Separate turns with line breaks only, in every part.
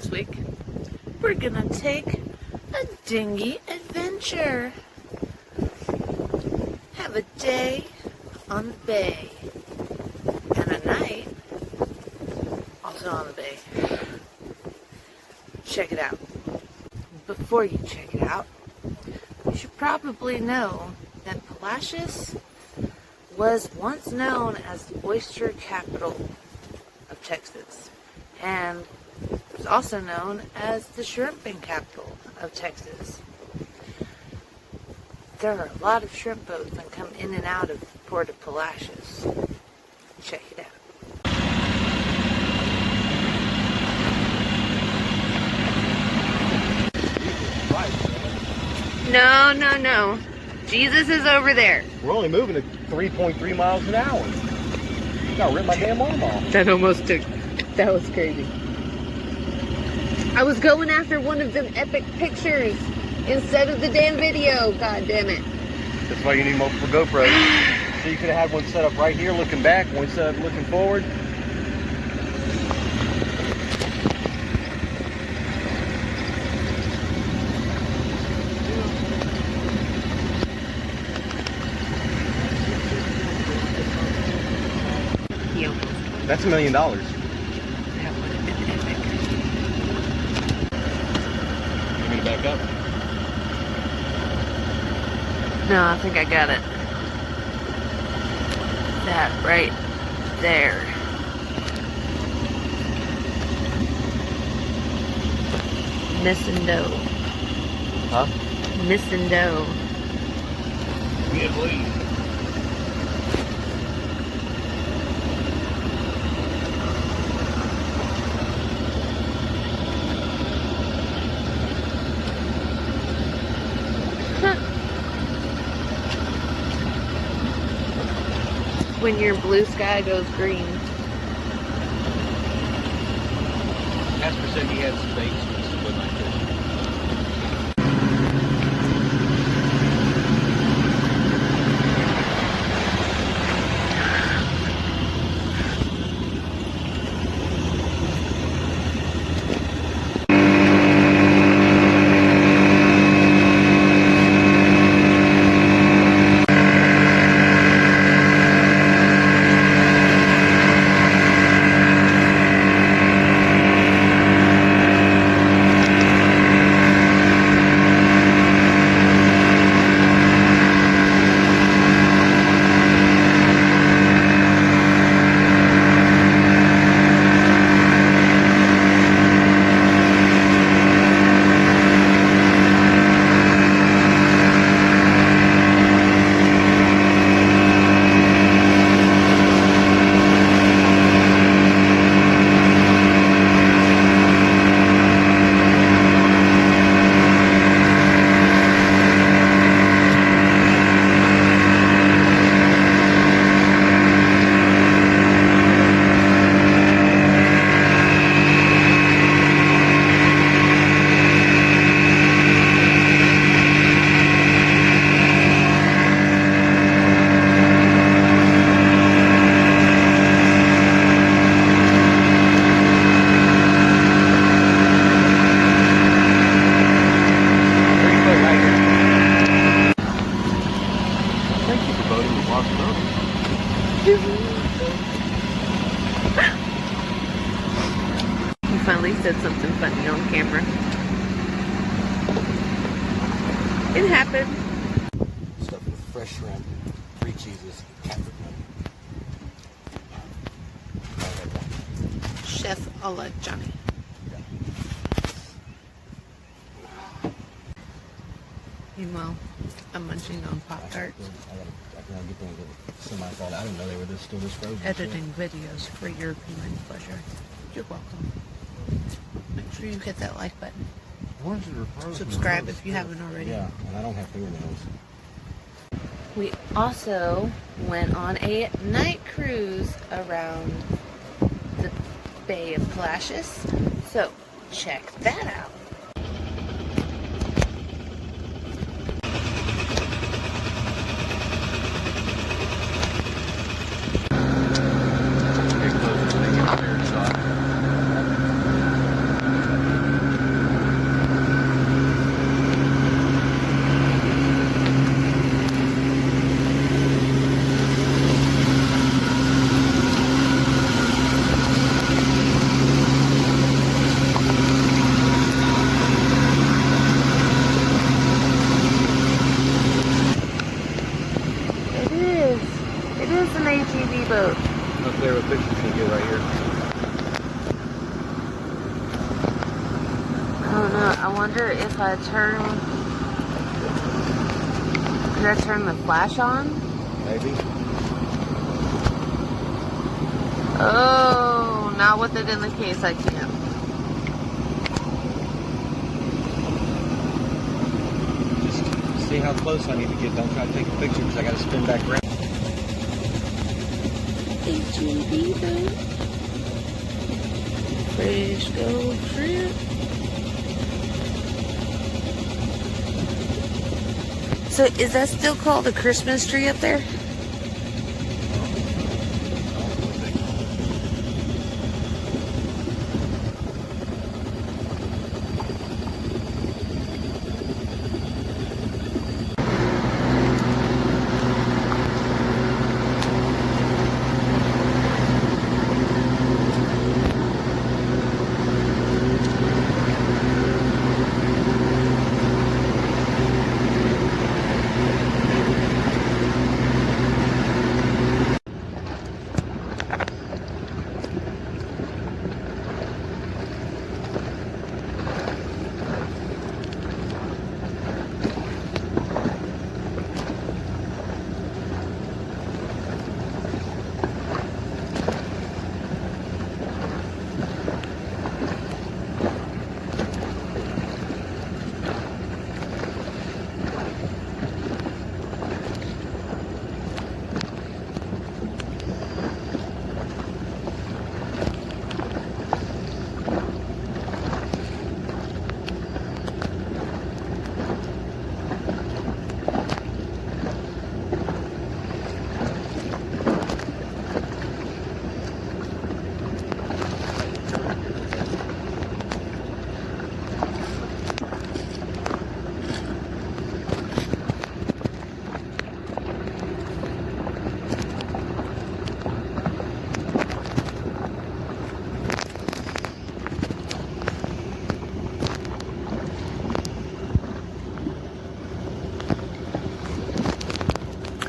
this week, we're gonna take a dinghy adventure. Have a day on the bay and a night also on the bay. Check it out. Before you check it out, you should probably know that Palacios was once known as the oyster capital of Texas, and was also known as the shrimping capital of Texas. There are a lot of shrimp boats that come in and out of the port of Palacios. Check it out. No, no, no. Jesus is over there.
We're only moving at 3.3 miles an hour. I ripped my damn arm off.
That almost took. That was crazy. I was going after one of them epic pictures instead of the damn video. God damn it.
That's why you need multiple GoPros. So you could have had one set up right here looking back, one set up looking forward. That's $1 million.
That would have been epic.
You want me to back up?
No, I think I got it. That right there. Missing dough.
Huh?
Missing dough.
Yeah, please.
When your blue sky goes green.
Casper said he had some baits with my fish.
You finally said something funny on camera. It happened.
Stuff with fresh shrimp, 3 cheeses, catfish nugget.
Chef a la Johnny. Meanwhile, I'm munching on Pop-Tarts.
I get them semi-thawed. I didn't know they were still this frozen.
Editing videos for your viewing pleasure. You're welcome. Make sure you hit that like button. Subscribe if you haven't already.
Yeah, and I don't have fingernails.
We also went on a night cruise around the Bay of Palacios. So check that out. I wonder if I turn... Did I turn the flash on?
Maybe.
Oh, not with it in the case, I can't.
Just see how close I need to get. Don't try to take a picture because I got to spin back around.
HEB though. Fresh gold shrimp. So is that still called a Christmas tree up there?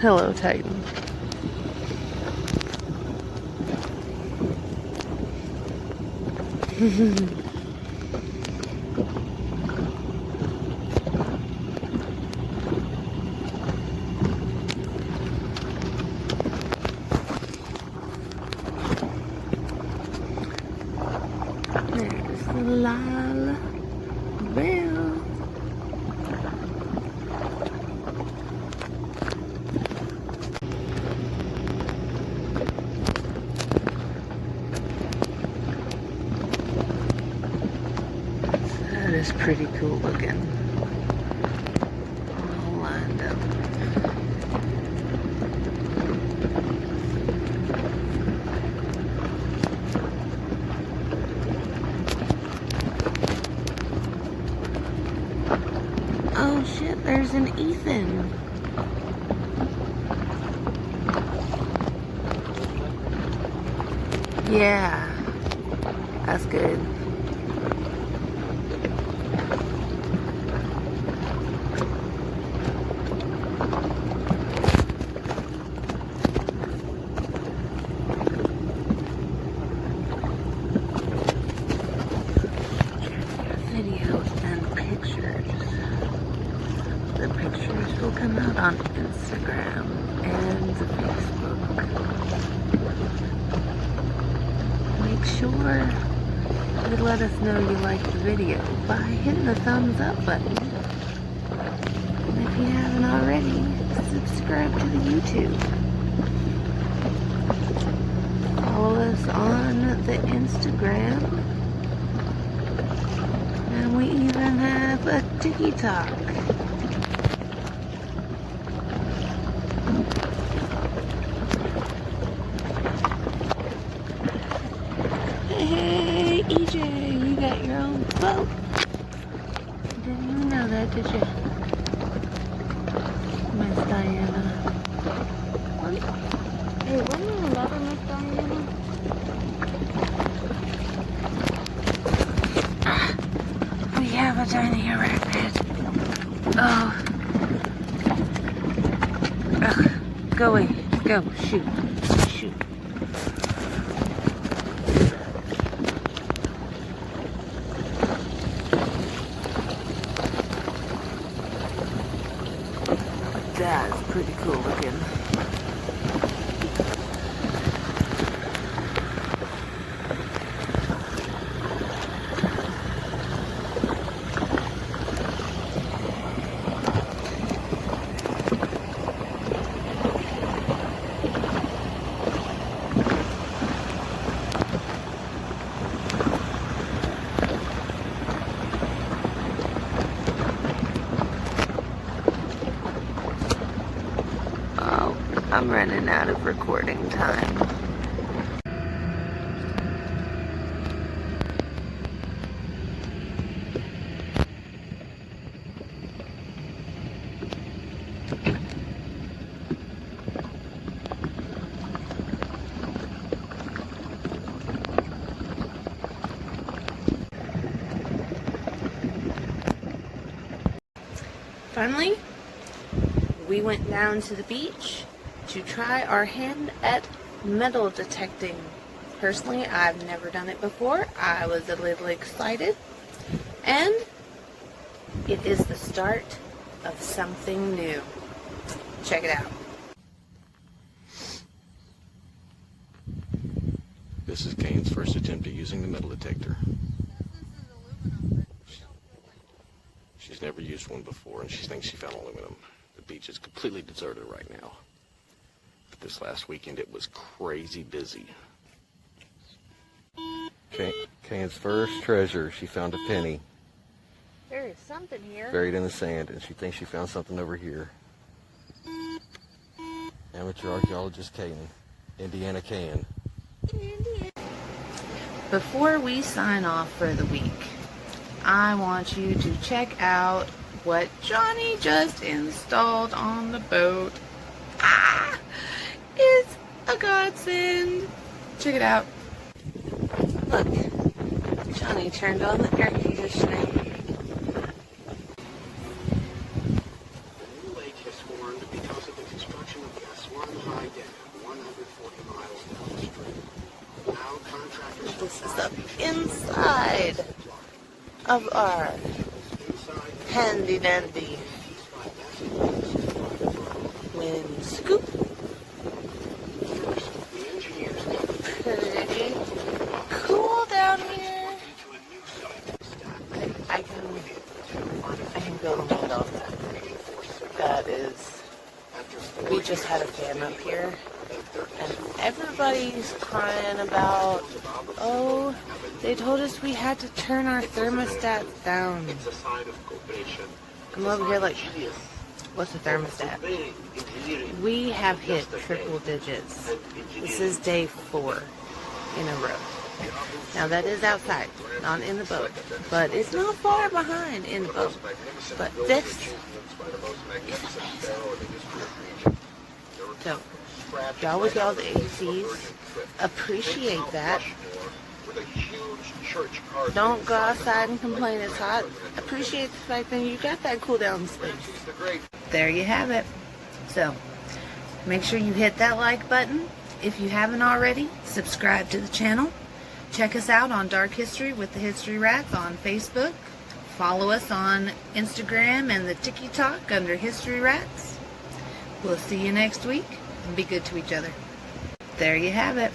Hello, Titan. There's the Lyle Bell. That is pretty cool looking. All lined up. Oh shit, there's an Ethan. Yeah, that's good. Videos and pictures. The pictures will come out on Instagram and Facebook. Make sure you let us know you like the video by hitting the thumbs up button. And if you haven't already, subscribe to the YouTube. Follow us on the Instagram. And we even have a TikTok. Hey, EJ, you got your own boat. Didn't even know that, did you? Miss Diana.
Hey, wasn't there another Miss Diana?
We have a tiny arachnid. Oh. Ugh. Go away. Go. Shoot. Shoot. pretty cool looking. Oh, I'm running out of recording time. Finally, we went down to the beach to try our hand at metal detecting. Personally, I've never done it before. I was a little excited, and it is the start of something new. Check it out.
This is Kane's first attempt at using the metal detector. She's never used one before, and she thinks she found aluminum. The beach is completely deserted right now. But this last weekend, it was crazy busy. Kane's first treasure. She found a penny
There is something here.
buried in the sand, and she thinks she found something over here. Amateur archaeologist Kane, Indiana Kane.
Before we sign off for the week, I want you to check out what Johnny just installed on the boat. It's a godsend. Check it out. Look, Johnny turned on the air conditioning.
The new lake has formed because of the construction of the Aswan High Dam 140 miles downstream. Now contractors
This is the inside of our handy dandy wind scoop. Pretty cool down here. I can build a window off that. That is, we just had a fan up here, and everybody's crying about, oh, they told us we had to turn our thermostat down. I'm over here like, what's the thermostat? We have hit triple digits. This is day 4 in a row. Now that is outside, not in the boat, but it's not far behind in the boat. But this is amazing. So, y'all with y'all's ACs, appreciate that. Don't go outside and complain it's hot. Appreciate the fact that you got that cool down space. There you have it. So, make sure you hit that like button. If you haven't already, subscribe to the channel. Check us out on Dark History with the History Rats on Facebook. Follow us on Instagram and the TikTok under History Rats. We'll see you next week, and be good to each other. There you have it.